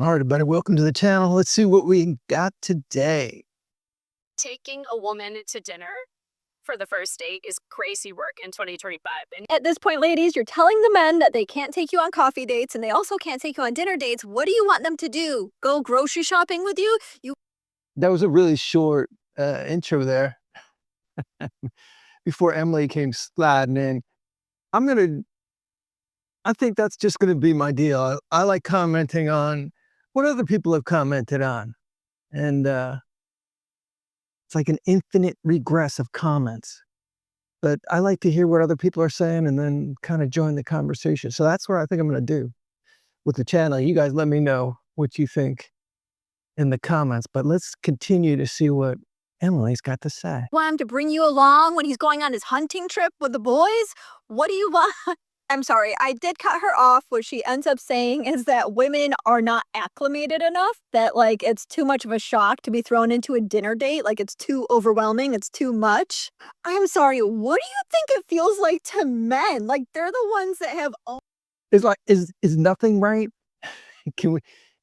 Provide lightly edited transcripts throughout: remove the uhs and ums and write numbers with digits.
All right, everybody, welcome to the channel. Let's see what we got today. Taking a woman to dinner for the first date is crazy work in 2025. And at this point, ladies, you're telling the men that they can't take you on coffee dates and they also can't take you on dinner dates. What do you want them to do? Go grocery shopping with you? That was a really short intro there before Emily came sliding in. I think that's just gonna be my deal. I like commenting on what other people have commented on. And it's like an infinite regress of comments. But I like to hear what other people are saying and then kind of join the conversation. So that's what I think I'm gonna do with the channel. You guys let me know what you think in the comments, but let's continue to see what Emily's got to say. Want him to bring you along when he's going on his hunting trip with the boys? What do you want? I'm sorry, I did cut her off. What she ends up saying is that women are not acclimated enough, that like it's too much of a shock to be thrown into a dinner date. Like it's too overwhelming, it's too much. I'm sorry, what do you think it feels like to men? Like they're the ones that have all. It's like, is nothing right? Can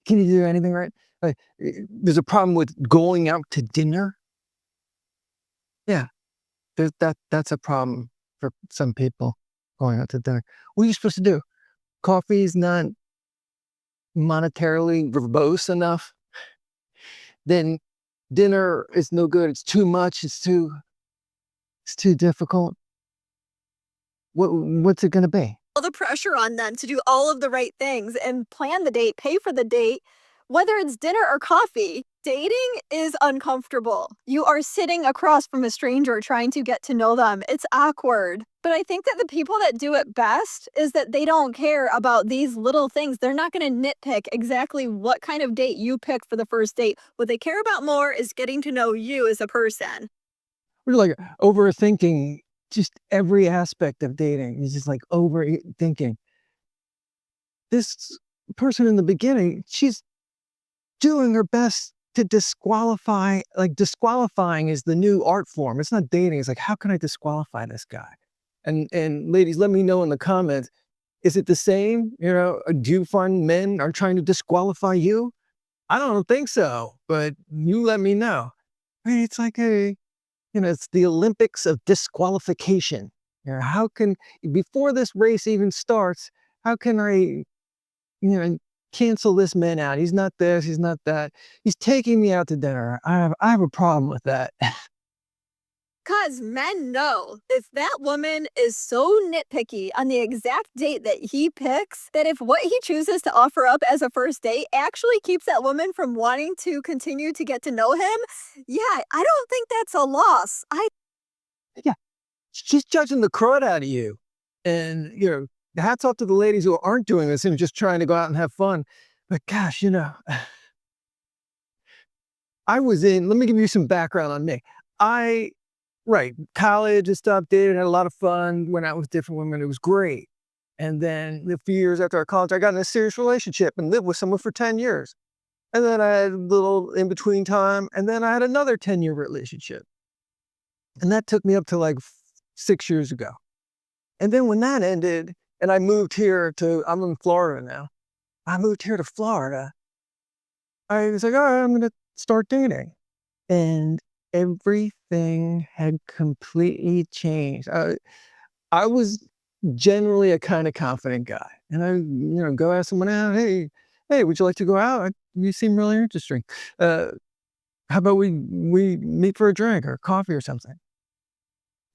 you do anything right? Like, there's a problem with going out to dinner. Yeah, that's a problem for some people, going out to dinner. What are you supposed to do? Coffee is not monetarily verbose enough. Then dinner is no good. It's too much. It's too difficult. What's it gonna be? All the pressure on them to do all of the right things and plan the date, pay for the date, whether it's dinner or coffee. Dating is uncomfortable. You are sitting across from a stranger trying to get to know them. It's awkward. But I think that the people that do it best is that they don't care about these little things. They're not going to nitpick exactly what kind of date you pick for the first date. What they care about more is getting to know you as a person. We're like overthinking just every aspect of dating. It's just like overthinking. This person in the beginning, she's doing her best to disqualify. Like, disqualifying is the new art form. It's not dating. It's like, how can I disqualify this guy? And ladies, let me know in the comments, is it the same? You know, do you find men are trying to disqualify you? I don't think so, but you let me know. I mean, it's like it's the Olympics of disqualification. How can, before this race even starts, how can I, cancel this man out? He's not this, he's not that. He's taking me out to dinner. I have a problem with that. Because men know if that woman is so nitpicky on the exact date that he picks, that if what he chooses to offer up as a first date actually keeps that woman from wanting to continue to get to know him, yeah, I don't think that's a loss. Yeah, she's judging the crud out of you. And, hats off to the ladies who aren't doing this and just trying to go out and have fun. But gosh, let me give you some background on me. College and stuff, dated, had a lot of fun, went out with different women. It was great. And then a few years after college, I got in a serious relationship and lived with someone for 10 years. And then I had a little in-between time. And then I had another 10-year relationship. And that took me up to like 6 years ago. And then when that ended, and I moved here I'm in Florida now. I moved here to Florida. I was like, all right, I'm going to start dating. And everything had completely changed. I was generally a kind of confident guy. And I, go ask someone out, hey, would you like to go out? You seem really interesting. How about we meet for a drink or coffee or something?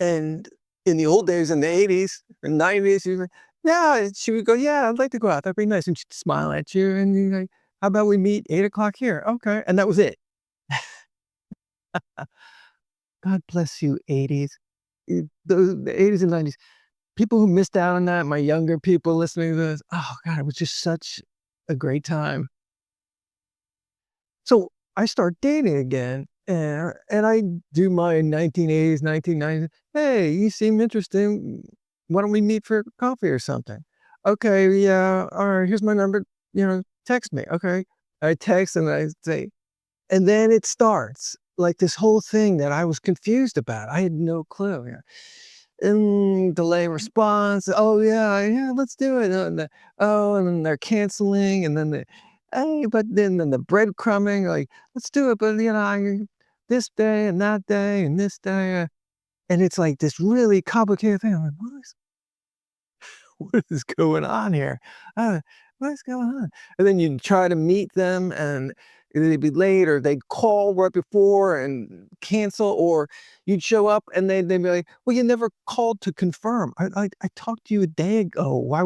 And in the old days, in the 80s or 90s, she would go, yeah, I'd like to go out. That'd be nice. And she'd smile at you and you're like, how about we meet 8 o'clock here? Okay. And that was it. God bless you, 80s. The 80s and 90s. People who missed out on that, my younger people listening to this, oh God, it was just such a great time. So I start dating again, and I do my 1980s, 1990s. Hey, you seem interesting. Why don't we meet for coffee or something? Okay, yeah, all right, here's my number. Text me. Okay. I text and I say, and then it starts like this whole thing that I was confused about. I had no clue. And delay response. Oh yeah, let's do it. And then they're canceling, and then hey, but then the breadcrumbing, like, let's do it, but this day and that day and this day. And it's like this really complicated thing. I'm like, what is going on here? Uh, what's going on? And then you try to meet them and they'd be late or they'd call right before and cancel, or you'd show up and they'd be like, well, you never called to confirm. I talked to you a day ago. Why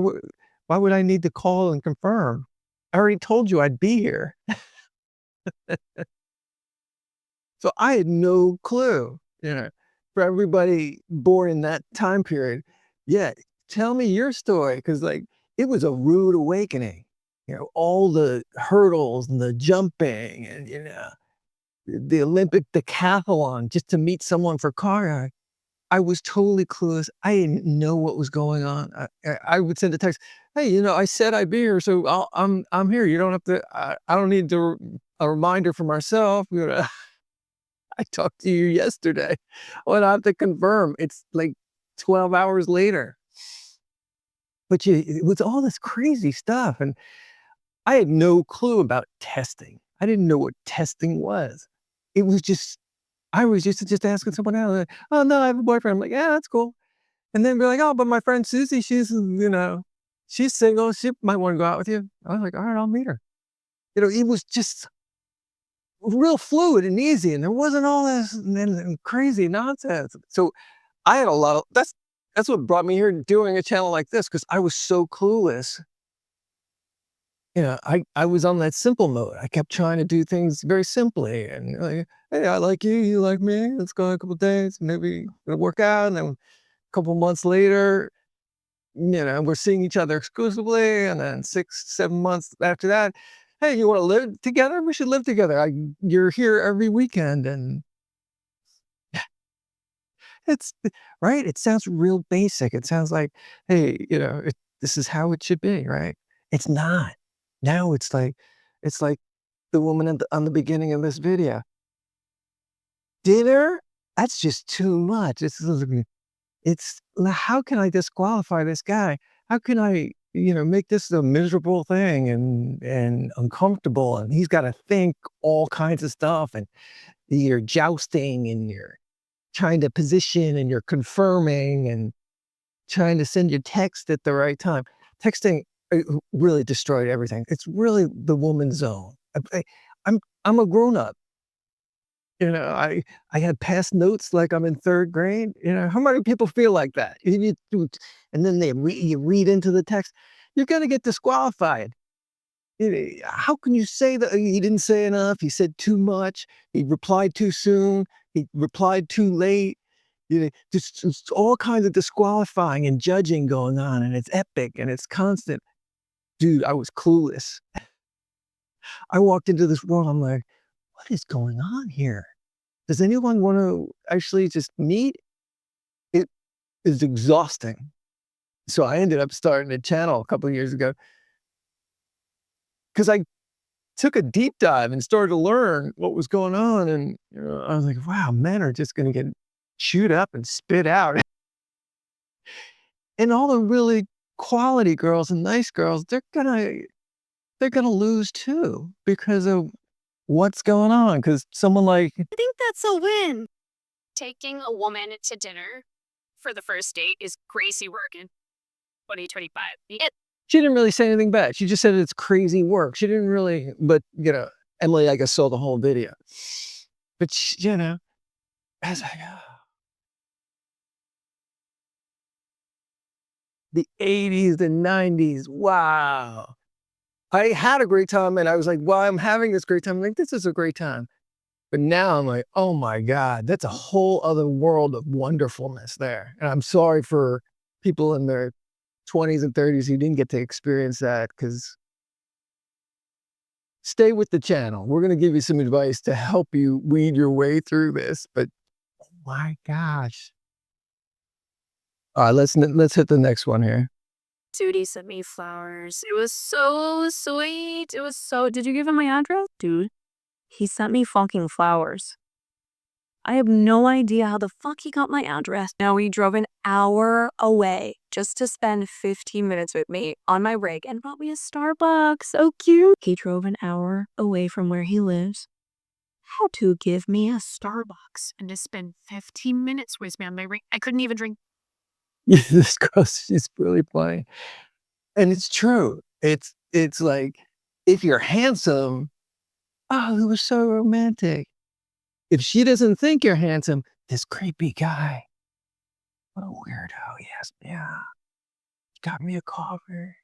would I need to call and confirm? I already told you I'd be here. So I had no clue, for everybody born in that time period. Yeah, tell me your story, because like it was a rude awakening. All the hurdles and the jumping and the Olympic decathlon just to meet someone for car ride. I was totally clueless. I didn't know what was going on. I would send a text, "Hey, I said I'd be here, so I'm here. You don't have to. I don't need a reminder for myself." I talked to you yesterday. Well, I have to confirm. It's like 12 hours later. But it was all this crazy stuff. And I had no clue about testing. I didn't know what testing was. It was just, I was used to just asking someone else, like, oh, no, I have a boyfriend. I'm like, yeah, that's cool. And then be like, oh, but my friend Susie, she's single. She might want to go out with you. I was like, all right, I'll meet her. It was just real fluid and easy. And there wasn't all this and crazy nonsense. So I had a lot of that's what brought me here doing a channel like this, because I was so clueless. I was on that simple mode. I kept trying to do things very simply and like, hey, I like you, you like me. Let's go a couple days, maybe it'll work out. And then a couple months later, we're seeing each other exclusively. And then 6, 7 months after that, hey, you want to live together? We should live together. You're here every weekend, and it's right. It sounds real basic. It sounds like, hey, this is how it should be, right? It's not. Now it's like the woman on the beginning of this video. Dinner? That's just too much. It's how can I disqualify this guy? How can I, make this a miserable thing and uncomfortable? And he's got to think all kinds of stuff, and you're jousting and you're trying to position and you're confirming and trying to send your text at the right time. Texting really destroyed everything. It's really the woman's zone. I'm a grown up. I had past notes like I'm in third grade. How many people feel like that? And then you read into the text, you're gonna get disqualified. How can you say that he didn't say enough? He said too much. He replied too soon. He replied too late. Just all kinds of disqualifying and judging going on, and it's epic and it's constant. Dude, I was clueless. I walked into this world. I'm like, what is going on here? Does anyone want to actually just meet? It is exhausting. So I ended up starting a channel a couple of years ago because I took a deep dive and started to learn what was going on. And I was like, wow, men are just going to get chewed up and spit out. And all the really quality girls and nice girls, they're gonna lose too because of what's going on. Because someone like, I think that's a win. Taking a woman to dinner for the first date is crazy work in 2025. she didn't really say anything bad. She just said it's crazy work. She didn't really, but Emily, I guess, saw the whole video. But I was like, the 80s, the 90s, wow. I had a great time, and I was like, well, I'm having this great time. I'm like, this is a great time. But now I'm like, oh my God, that's a whole other world of wonderfulness there. And I'm sorry for people in their 20s and 30s who didn't get to experience that, because stay with the channel. We're going to give you some advice to help you weed your way through this. But oh my gosh. All right, let's hit the next one here. Dude, he sent me flowers. It was so sweet. Did you give him my address? Dude, he sent me fucking flowers. I have no idea how the fuck he got my address. Now he drove an hour away just to spend 15 minutes with me on my break and bought me a Starbucks. So cute. He drove an hour away from where he lives. Had to give me a Starbucks and to spend 15 minutes with me on my break. I couldn't even drink. This girl, she's really funny. And it's true. It's like, if you're handsome, oh, it was so romantic. If she doesn't think you're handsome, this creepy guy. What a weirdo. Yes, yeah. Got me a coffee.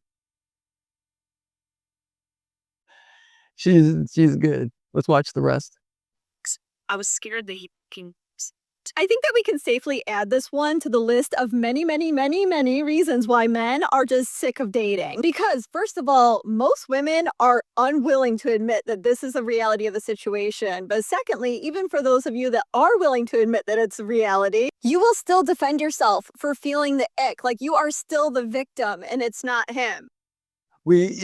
She's good. Let's watch the rest. I was scared that he fucking. I think that we can safely add this one to the list of many, many, many, many reasons why men are just sick of dating. Because, first of all, most women are unwilling to admit that this is a reality of the situation. But secondly, even for those of you that are willing to admit that it's a reality, you will still defend yourself for feeling the ick. Like you are still the victim and it's not him. We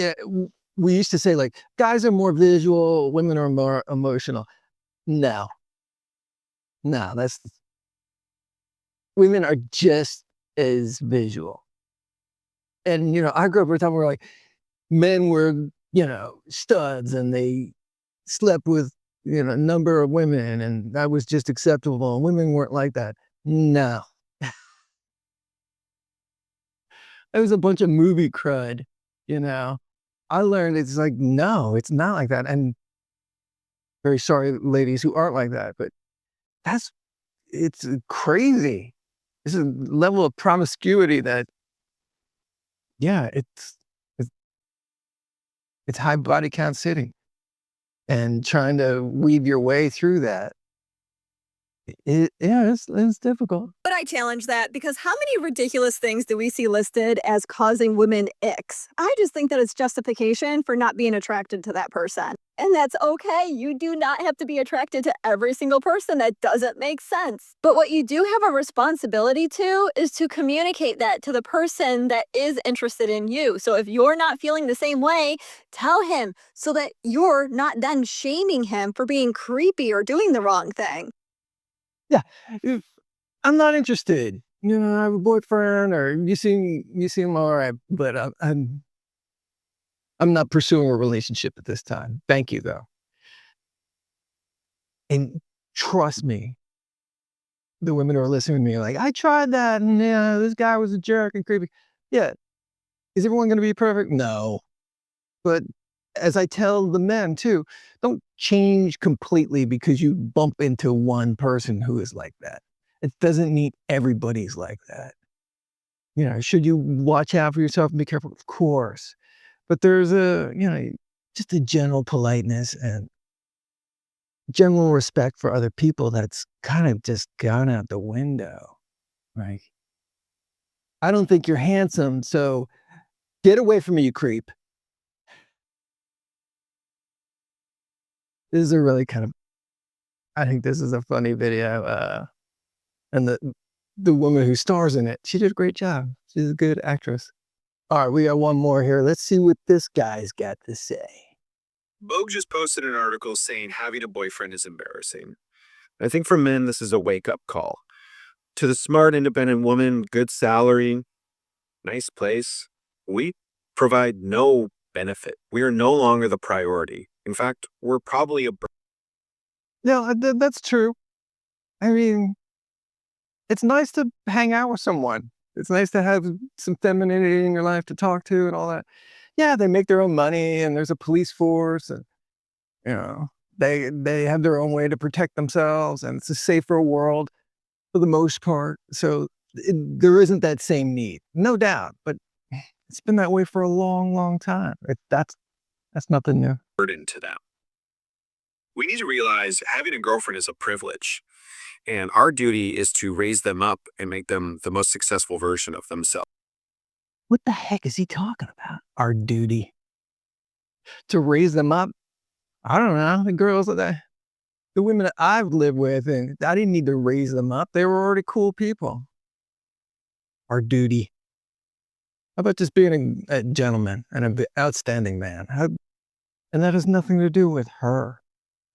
used to say, like, guys are more visual, women are more emotional. No. No, women are just as visual. And, I grew up at a time where, like, men were, studs and they slept with, a number of women and that was just acceptable. And women weren't like that. No. It was a bunch of movie crud, I learned it's like, no, it's not like that. And very sorry, ladies who aren't like that, but it's crazy. It's a level of promiscuity that, yeah, it's high body count city. And trying to weave your way through that, it's difficult. But I challenge that because how many ridiculous things do we see listed as causing women icks? I just think that it's justification for not being attracted to that person. And that's okay. You do not have to be attracted to every single person. That doesn't make sense. But what you do have a responsibility to is to communicate that to the person that is interested in you. So if you're not feeling the same way, tell him so that you're not then shaming him for being creepy or doing the wrong thing. Yeah, if I'm not interested, I have a boyfriend, or you seem all right, but I'm not pursuing a relationship at this time. Thank you, though. And trust me, the women who are listening to me are like, I tried that, and this guy was a jerk and creepy. Yeah, is everyone going to be perfect? No, but as I tell the men too, don't change completely because you bump into one person who is like that. It doesn't mean everybody's like that. Should you watch out for yourself and be careful? Of course. But there's just a general politeness and general respect for other people that's kind of just gone out the window, right? I don't think you're handsome, so get away from me, you creep. This is a really I think this is a funny video. And the woman who stars in it, she did a great job. She's a good actress. All right, we got one more here. Let's see what this guy's got to say. Vogue just posted an article saying having a boyfriend is embarrassing. I think for men, this is a wake-up call. To the smart, independent woman, good salary, nice place, we provide no benefit. We are no longer the priority. In fact, we're probably a No, that's true. I mean, it's nice to hang out with someone. It's nice to have some femininity in your life to talk to and all that. Yeah, they make their own money and there's a police force and, they have their own way to protect themselves and it's a safer world for the most part. So there isn't that same need, no doubt, but it's been that way for a long, long time. That's nothing new. burden to them. We need to realize having a girlfriend is a privilege, and our duty is to raise them up and make them the most successful version of themselves. What the heck is he talking about? Our duty to raise them up. I don't know. The women that I've lived with, and I didn't need to raise them up. They were already cool people. Our duty. How about just being a gentleman and an outstanding man? And that has nothing to do with her.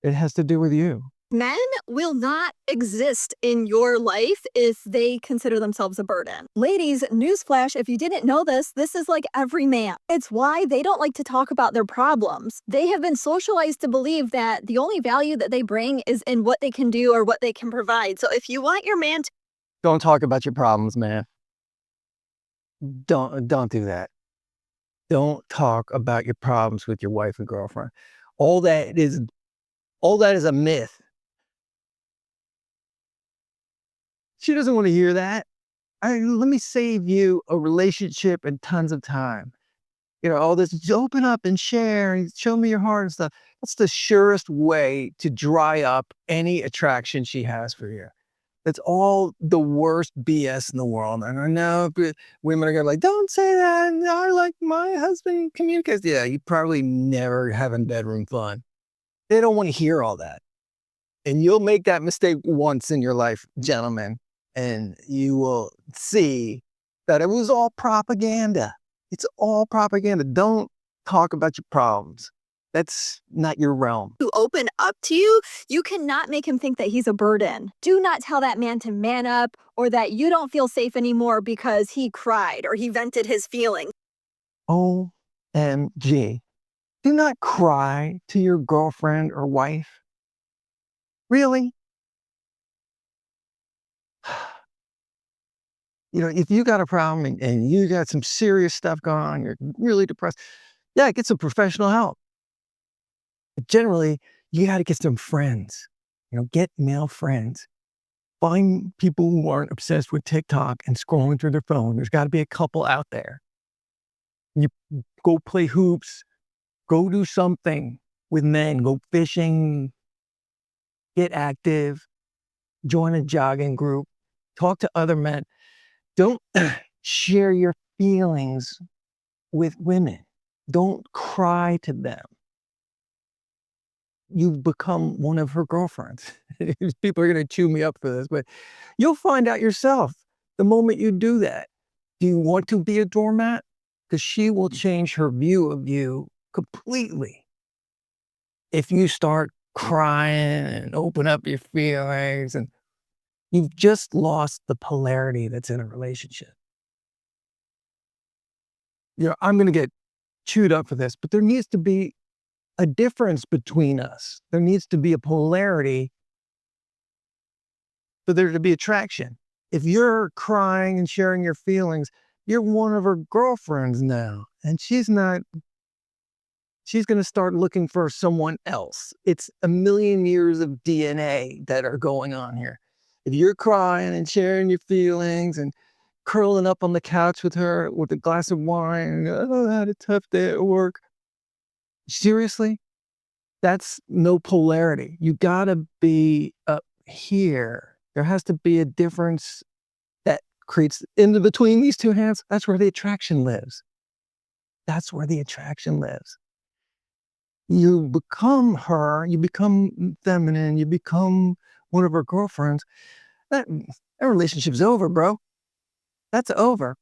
It has to do with you. Men will not exist in your life if they consider themselves a burden. Ladies, newsflash, if you didn't know this, this is like every man. It's why they don't like to talk about their problems. They have been socialized to believe that the only value that they bring is in what they can do or what they can provide. So if you want your man to Don't talk about your problems, man. Don't do that. Don't talk about your problems with your wife and girlfriend. All that is a myth. She doesn't want to hear that. Let me save you a relationship and tons of time. All this, just open up and share and show me your heart and stuff. That's the surest way to dry up any attraction she has for you. That's all the worst BS in the world. And I know women are going to be like, don't say that. I like my husband communicates. Yeah, you probably never having bedroom fun. They don't want to hear all that. And you'll make that mistake once in your life, gentlemen, and you will see that it was all propaganda. It's all propaganda. Don't talk about your problems. That's not your realm. open up to you, you cannot make him think that he's a burden. Do not tell that man to man up or that you don't feel safe anymore because he cried or he vented his feelings. OMG. Do not cry to your girlfriend or wife. Really? If you got a problem and you got some serious stuff going on, you're really depressed, yeah, get some professional help. But generally, you got to get some friends. Get male friends. Find people who aren't obsessed with TikTok and scrolling through their phone. There's got to be a couple out there. You go play hoops. Go do something with men. Go fishing. Get active. Join a jogging group. Talk to other men. Don't share your feelings with women. Don't cry to them. You've become one of her girlfriends. People are going to chew me up for this, but you'll find out yourself the moment you do that. Do you want to be a doormat? Because she will change her view of you completely. If you start crying and open up your feelings, and you've just lost the polarity that's in a relationship. I'm going to get chewed up for this, but there needs to be a difference between us. There needs to be a polarity for there to be attraction. If you're crying and sharing your feelings, you're one of her girlfriends now, and she's going to start looking for someone else. It's a million years of DNA that are going on here. If you're crying and sharing your feelings and curling up on the couch with her with a glass of wine, oh, I had a tough day at work. Seriously? That's no polarity. You gotta be up here. There has to be a difference that creates in between these two hands. That's where the attraction lives. That's where the attraction lives. You become her, you become feminine, you become one of her girlfriends. That relationship's over, bro. That's over.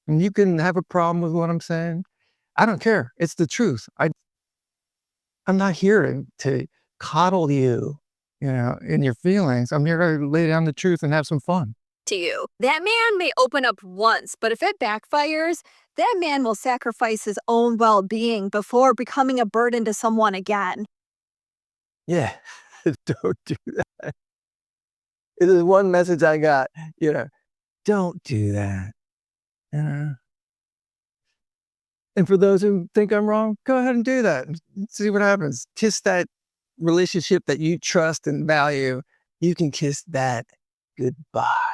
And you can have a problem with what I'm saying. I don't care. It's the truth. I'm not here to coddle you, in your feelings. I'm here to lay down the truth and have some fun. To you. That man may open up once, but if it backfires, that man will sacrifice his own well-being before becoming a burden to someone again. Yeah, don't do that. It is one message I got, don't do that. And for those who think I'm wrong, go ahead and do that. See what happens. Kiss that relationship that you trust and value. You can kiss that goodbye.